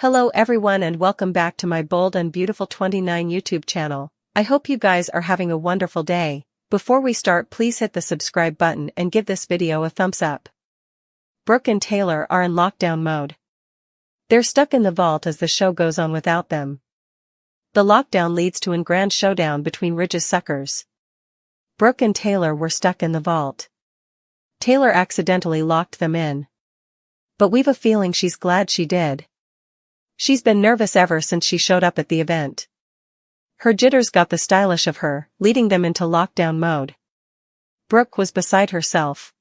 Hello everyone and welcome back to my Bold and Beautiful 29 YouTube channel. I hope you guys are having a wonderful day. Before we start, please hit the subscribe button and give this video a thumbs up. Brook and Taylor are in lockdown mode. They're stuck in the vault as the show goes on without them. The lockdown leads to a grand showdown between Ridge's suckers. Brook and Taylor were stuck in the vault. Taylor accidentally locked them in. But we've a feeling she's glad she did. She's been nervous ever since she showed up at the event. Her jitters got the stylish of her, leading them into lockdown mode. Brook was beside herself.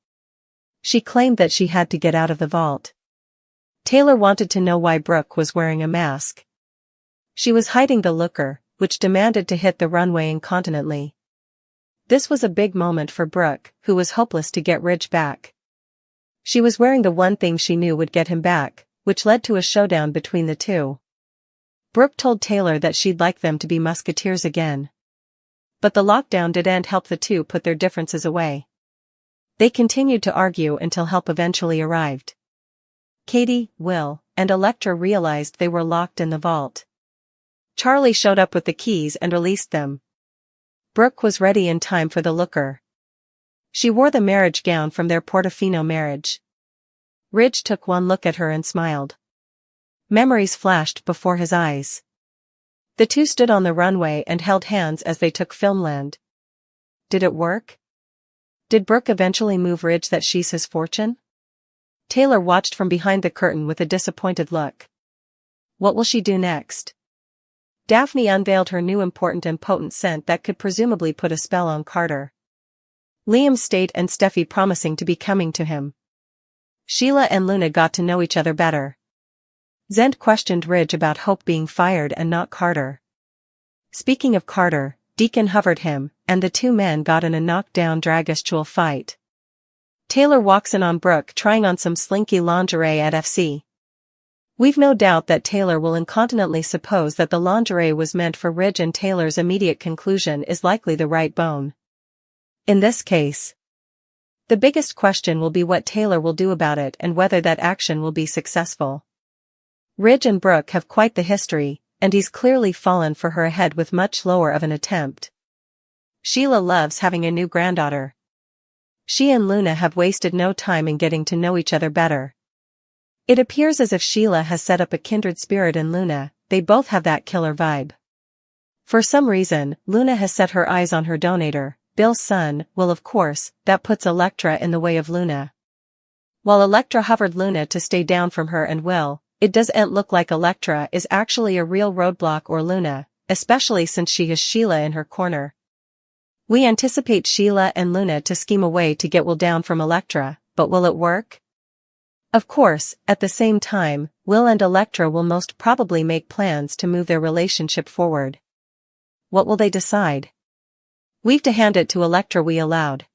She claimed that she had to get out of the vault. Taylor wanted to know why Brook was wearing a mask. She was hiding the looker, which demanded to hit the runway incontinently. This was a big moment for Brook, who was hopeless to get Ridge back. She was wearing the one thing she knew would get him back, which led to a showdown between the two. Brook told Taylor that she'd like them to be musketeers again. But the lockdown didn't help the two put their differences away. They continued to argue until help eventually arrived. Katie, Will, and Electra realized they were locked in the vault. Charlie showed up with the keys and released them. Brook was ready in time for the looker. She wore the marriage gown from their Portofino marriage. Ridge took one look at her and smiled. Memories flashed before his eyes. The two stood on the runway and held hands as they took filmland. Did it work? Did Brook eventually move Ridge that she's his fortune? Taylor watched from behind the curtain with a disappointed look. What will she do next? Daphne unveiled her new important and potent scent that could presumably put a spell on Carter. Liam stayed and Steffy promising to be coming to him. Sheila and Luna got to know each other better. Zend questioned Ridge about Hope being fired and not Carter. Speaking of Carter, Deacon hovered him, and the two men got in a knockdown dragustual fight. Taylor walks in on Brook trying on some slinky lingerie at FC. We've no doubt that Taylor will incontinently suppose that the lingerie was meant for Ridge, and Taylor's immediate conclusion is likely the right bone. In this case, the biggest question will be what Taylor will do about it and whether that action will be successful. Ridge and Brook have quite the history, and he's clearly fallen for her ahead with much lower of an attempt. Sheila loves having a new granddaughter. She and Luna have wasted no time in getting to know each other better. It appears as if Sheila has set up a kindred spirit in Luna. They both have that killer vibe. For some reason, Luna has set her eyes on her donator, Bill's son. Well, of course, that puts Electra in the way of Luna. While Electra hovered Luna to stay down from her and Will, it doesn't look like Electra is actually a real roadblock or Luna, especially since she has Sheila in her corner. We anticipate Sheila and Luna to scheme a way to get Will down from Electra, but will it work? Of course, at the same time, Will and Electra will most probably make plans to move their relationship forward. What will they decide? We've to hand it to Electra we allowed.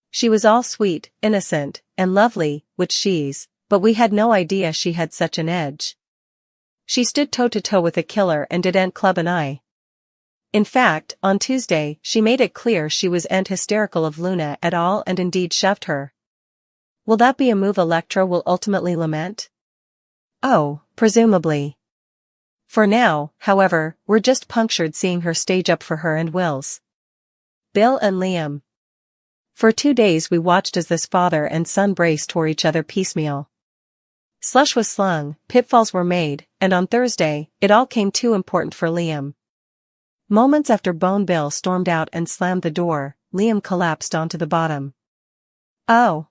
She was all sweet, innocent, and lovely, which she's, but we had no idea she had such an edge. She stood toe-to-toe with a killer and didn't club an eye. In fact, on Tuesday, she made it clear she wasn't hysterical of Luna at all and indeed shoved her. Will that be a move Electra will ultimately lament? Oh, presumably. For now, however, we're just punctured seeing her stage up for her and Will's. Bill and Liam. For 2 days we watched as this father and son brace tore each other piecemeal. Slush was slung, pitfalls were made, and on Thursday, it all came too important for Liam. Moments after Bone Bill stormed out and slammed the door, Liam collapsed onto the bottom. Oh.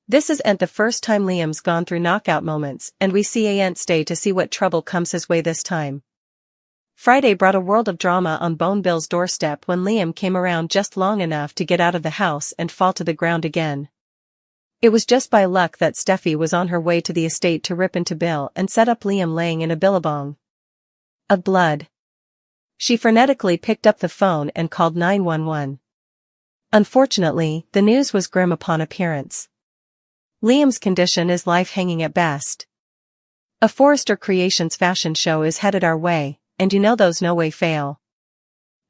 This isn't the first time Liam's gone through knockout moments, and we ain't stay to see what trouble comes his way this time. Friday brought a world of drama on Bone Bill's doorstep when Liam came around just long enough to get out of the house and fall to the ground again. It was just by luck that Steffy was on her way to the estate to rip into Bill and set up Liam laying in a billabong of blood. She frenetically picked up the phone and called 911. Unfortunately, the news was grim upon appearance. Liam's condition is life-hanging at best. A Forrester Creations fashion show is headed our way, and you know those no way fail.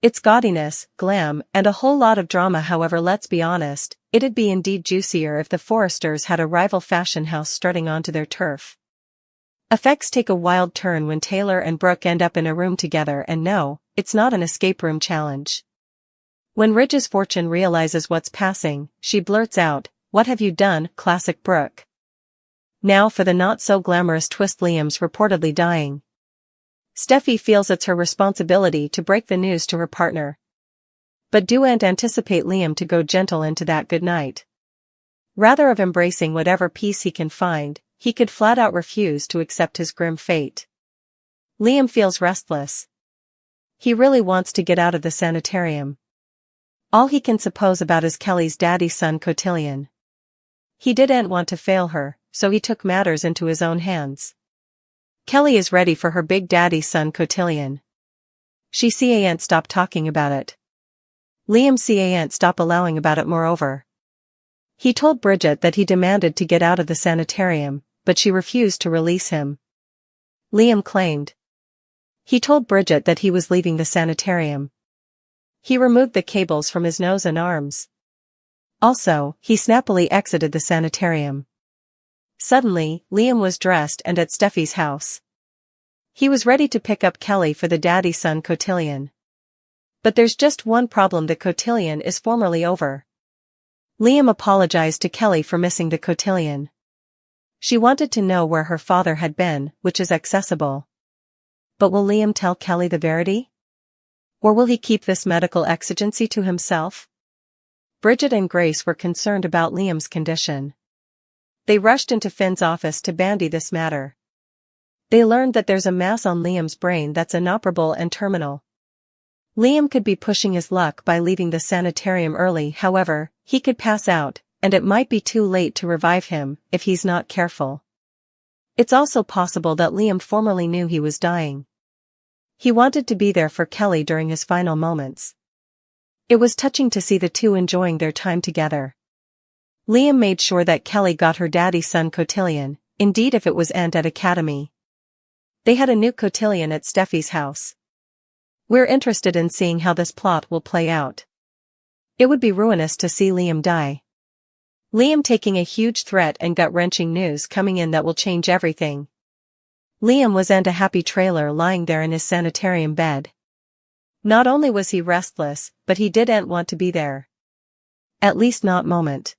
It's gaudiness, glam, and a whole lot of drama. However, let's be honest, it'd be indeed juicier if the Forresters had a rival fashion house strutting onto their turf. Effects take a wild turn when Taylor and Brook end up in a room together, and no, it's not an escape room challenge. When Ridge's fortune realizes what's passing, she blurts out, "What have you done?" Classic Brook. Now for the not-so-glamorous twist. Liam's reportedly dying. Steffy feels it's her responsibility to break the news to her partner. But don't anticipate Liam to go gentle into that goodnight. Rather of embracing whatever peace he can find, he could flat-out refuse to accept his grim fate. Liam feels restless. He really wants to get out of the sanitarium. All he can suppose about is Kelly's daddy-son cotillion. He didn't want to fail her, so he took matters into his own hands. Kelly is ready for her big daddy-son cotillion. She can't stop talking about it. Liam can't stop allowing about it. Moreover, he told Bridget that he demanded to get out of the sanitarium, but she refused to release him. Liam claimed. He told Bridget that he was leaving the sanitarium. He removed the cables from his nose and arms. Also, he snappily exited the sanitarium. Suddenly, Liam was dressed and at Steffy's house. He was ready to pick up Kelly for the daddy-son cotillion. But there's just one problem: the cotillion is formally over. Liam apologized to Kelly for missing the cotillion. She wanted to know where her father had been, which is accessible. But will Liam tell Kelly the verity? Or will he keep this medical exigency to himself? Bridget and Grace were concerned about Liam's condition. They rushed into Finn's office to bandy this matter. They learned that there's a mass on Liam's brain that's inoperable and terminal. Liam could be pushing his luck by leaving the sanitarium early. However, he could pass out, and it might be too late to revive him if he's not careful. It's also possible that Liam formerly knew he was dying. He wanted to be there for Kelly during his final moments. It was touching to see the two enjoying their time together. Liam made sure that Kelly got her daddy-son cotillion, indeed if it was at Academy. They had a new cotillion at Steffy's house. We're interested in seeing how this plot will play out. It would be ruinous to see Liam die. Liam taking a huge threat and gut-wrenching news coming in that will change everything. Liam was a happy trailer lying there in his sanitarium bed. Not only was he restless, but he didn't want to be there. At least not moment.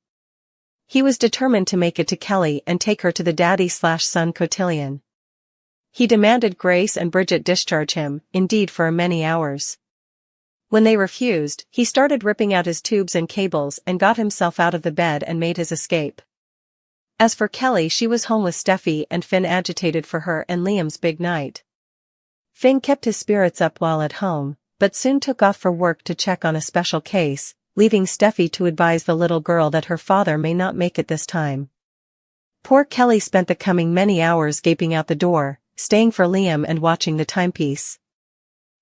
He was determined to make it to Kelly and take her to the daddy-son cotillion. He demanded Grace and Bridget discharge him, indeed for many hours. When they refused, he started ripping out his tubes and cables and got himself out of the bed and made his escape. As for Kelly, she was home with Steffy and Finn, agitated for her and Liam's big night. Finn kept his spirits up while at home, but soon took off for work to check on a special case, leaving Steffy to advise the little girl that her father may not make it this time. Poor Kelly spent the coming many hours gaping out the door, staying for Liam and watching the timepiece.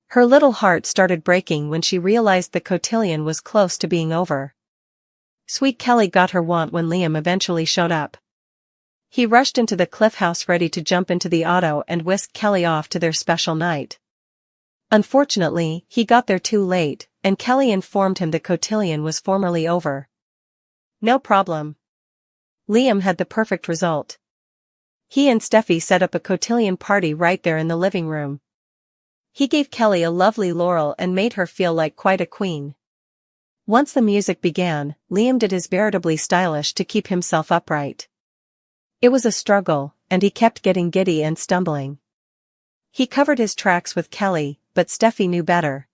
Her little heart started breaking when she realized the cotillion was close to being over. Sweet Kelly got her want when Liam eventually showed up. He rushed into the Cliff House ready to jump into the auto and whisk Kelly off to their special night. Unfortunately, he got there too late, and Kelly informed him the cotillion was formally over. No problem. Liam had the perfect result. He and Steffy set up a cotillion party right there in the living room. He gave Kelly a lovely laurel and made her feel like quite a queen. Once the music began, Liam did his veritably stylish to keep himself upright. It was a struggle, and he kept getting giddy and stumbling. He covered his tracks with Kelly, but Steffy knew better.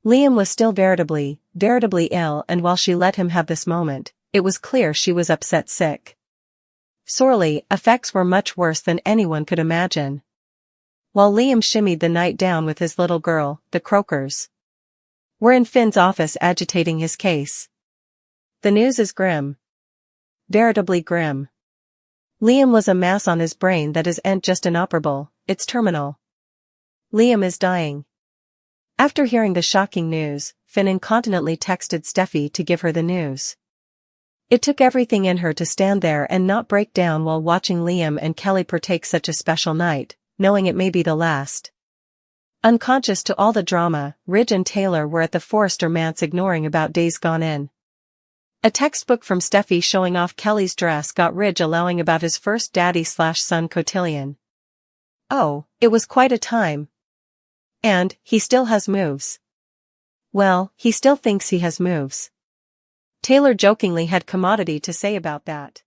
Liam was still veritably ill, and while she let him have this moment, it was clear she was upset sick. Sorely, effects were much worse than anyone could imagine. While Liam shimmied the night down with his little girl, the Croakers were in Finn's office agitating his case. The news is grim. Veritably grim. Liam was a mass on his brain that isn't just inoperable, it's terminal. Liam is dying. After hearing the shocking news, Finn incontinently texted Steffy to give her the news. It took everything in her to stand there and not break down while watching Liam and Kelly partake such a special night, knowing it may be the last. Unconscious to all the drama, Ridge and Taylor were at the Forrester manse ignoring about days gone in. A textbook from Steffy showing off Kelly's dress got Ridge allowing about his first daddy-son cotillion. Oh, it was quite a time. And, he still has moves. Well, he still thinks he has moves. Taylor jokingly had commodity to say about that.